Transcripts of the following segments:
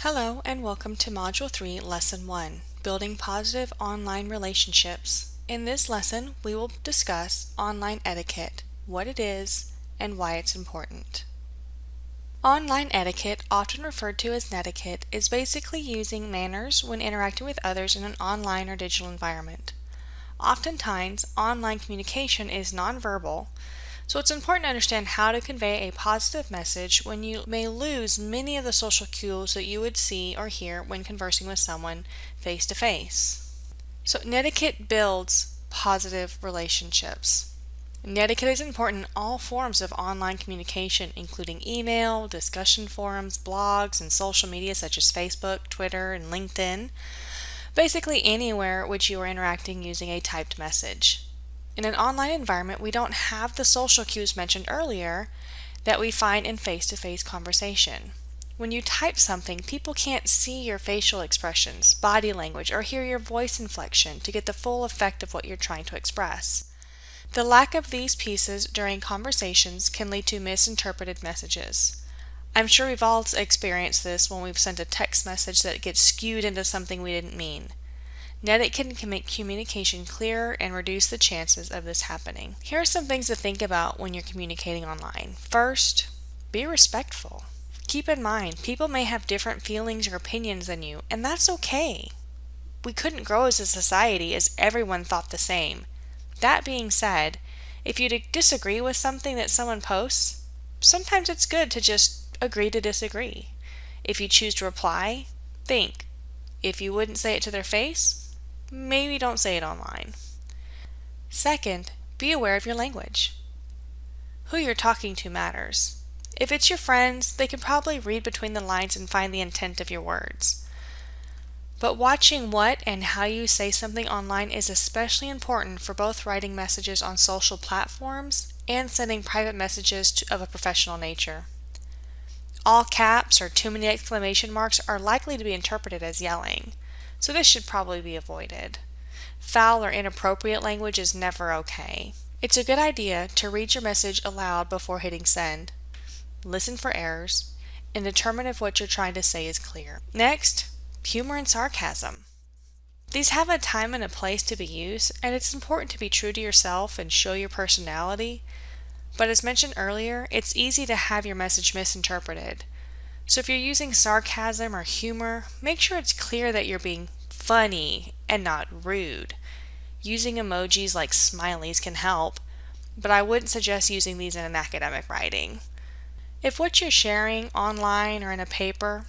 Hello and welcome to Module 3, Lesson 1, Building Positive Online Relationships. In this lesson, we will discuss online etiquette, what it is, and why it's important. Online etiquette, often referred to as netiquette, is basically using manners when interacting with others in an online or digital environment. Oftentimes, online communication is nonverbal, so it's important to understand how to convey a positive message when you may lose many of the social cues that you would see or hear when conversing with someone face to face. So, netiquette builds positive relationships. Netiquette is important in all forms of online communication, including email, discussion forums, blogs, and social media such as Facebook, Twitter, and LinkedIn. Basically anywhere which you are interacting using a typed message. In an online environment, we don't have the social cues mentioned earlier that we find in face-to-face conversation. When you type something, people can't see your facial expressions, body language, or hear your voice inflection to get the full effect of what you're trying to express. The lack of these pieces during conversations can lead to misinterpreted messages. I'm sure we've all experienced this when we've sent a text message that gets skewed into something we didn't mean. Netiquette can make communication clearer and reduce the chances of this happening. Here are some things to think about when you're communicating online. First, be respectful. Keep in mind, people may have different feelings or opinions than you, and that's okay. We couldn't grow as a society as everyone thought the same. That being said, if you disagree with something that someone posts, sometimes it's good to just agree to disagree. If you choose to reply, think. If you wouldn't say it to their face, maybe don't say it online. Second, be aware of your language. Who you're talking to matters. If it's your friends, they can probably read between the lines and find the intent of your words. But watching what and how you say something online is especially important for both writing messages on social platforms and sending private messages of a professional nature. All caps or too many exclamation marks are likely to be interpreted as yelling, so this should probably be avoided. Foul or inappropriate language is never okay. It's a good idea to read your message aloud before hitting send. Listen for errors and determine if what you're trying to say is clear. Next, humor and sarcasm. These have a time and a place to be used, and it's important to be true to yourself and show your personality. But as mentioned earlier, it's easy to have your message misinterpreted. So if you're using sarcasm or humor, make sure it's clear that you're being funny and not rude. Using emojis like smileys can help, but I wouldn't suggest using these in an academic writing. If what you're sharing online or in a paper,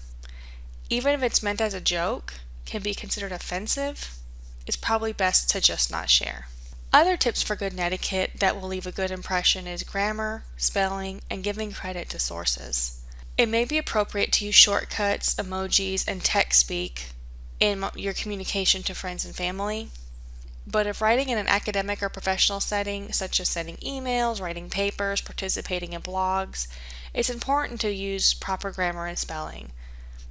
even if it's meant as a joke, can be considered offensive, it's probably best to just not share. Other tips for good netiquette that will leave a good impression is grammar, spelling, and giving credit to sources. It may be appropriate to use shortcuts, emojis, and text speak in your communication to friends and family, but if writing in an academic or professional setting, such as sending emails, writing papers, participating in blogs, it's important to use proper grammar and spelling.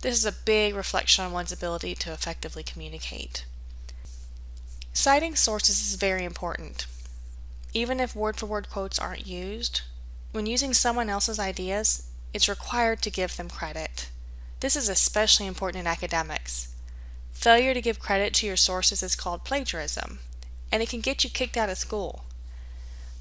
This is a big reflection on one's ability to effectively communicate. Citing sources is very important. Even if word-for-word quotes aren't used, when using someone else's ideas, it's required to give them credit. This is especially important in academics. Failure to give credit to your sources is called plagiarism, and it can get you kicked out of school.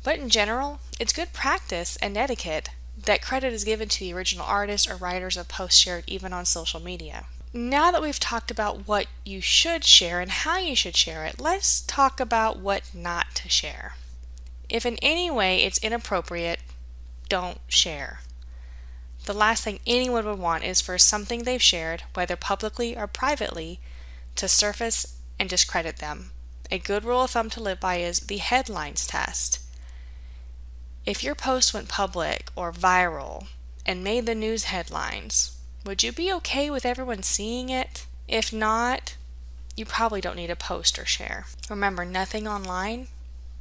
But in general, it's good practice and etiquette that credit is given to the original artists or writers of posts shared even on social media. Now that we've talked about what you should share and how you should share it, let's talk about what not to share. If in any way it's inappropriate, don't share. The last thing anyone would want is for something they've shared, whether publicly or privately, to surface and discredit them. A good rule of thumb to live by is the headlines test. If your post went public or viral and made the news headlines, would you be okay with everyone seeing it? If not, you probably don't need to post or share. Remember, nothing online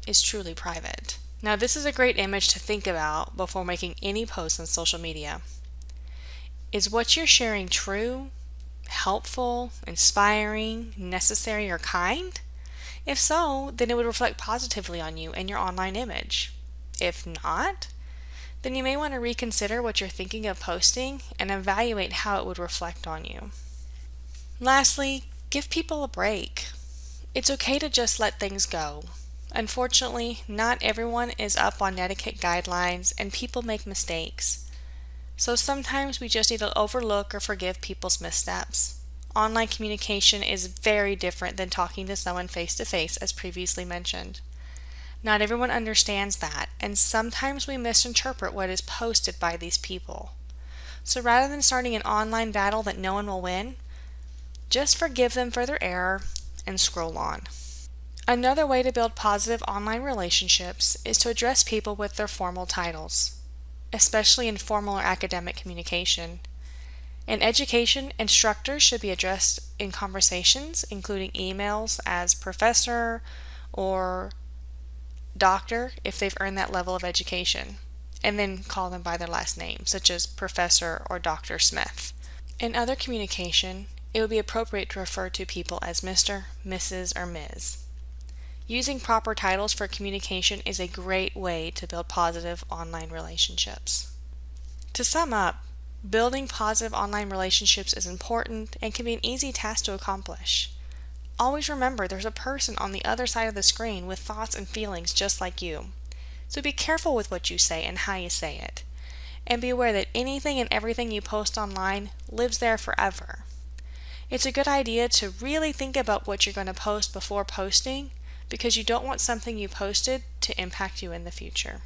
is truly private. Now, this is a great image to think about before making any posts on social media. Is what you're sharing true, helpful, inspiring, necessary, or kind? If so, then it would reflect positively on you and your online image. If not, then you may want to reconsider what you're thinking of posting and evaluate how it would reflect on you. Lastly, give people a break. It's okay to just let things go. Unfortunately, not everyone is up on etiquette guidelines and people make mistakes. So sometimes we just need to overlook or forgive people's missteps. Online communication is very different than talking to someone face to face, as previously mentioned. Not everyone understands that, and sometimes we misinterpret what is posted by these people. So rather than starting an online battle that no one will win, just forgive them for their error and scroll on. Another way to build positive online relationships is to address people with their formal titles, especially in formal or academic communication. In education, instructors should be addressed in conversations, including emails, as professor or doctor if they've earned that level of education, and then call them by their last name, such as Professor or Dr. Smith. In other communication, it would be appropriate to refer to people as Mr., Mrs., or Ms. Using proper titles for communication is a great way to build positive online relationships. To sum up, building positive online relationships is important and can be an easy task to accomplish. Always remember there's a person on the other side of the screen with thoughts and feelings just like you. So be careful with what you say and how you say it. And be aware that anything and everything you post online lives there forever. It's a good idea to really think about what you're going to post before posting, because you don't want something you posted to impact you in the future.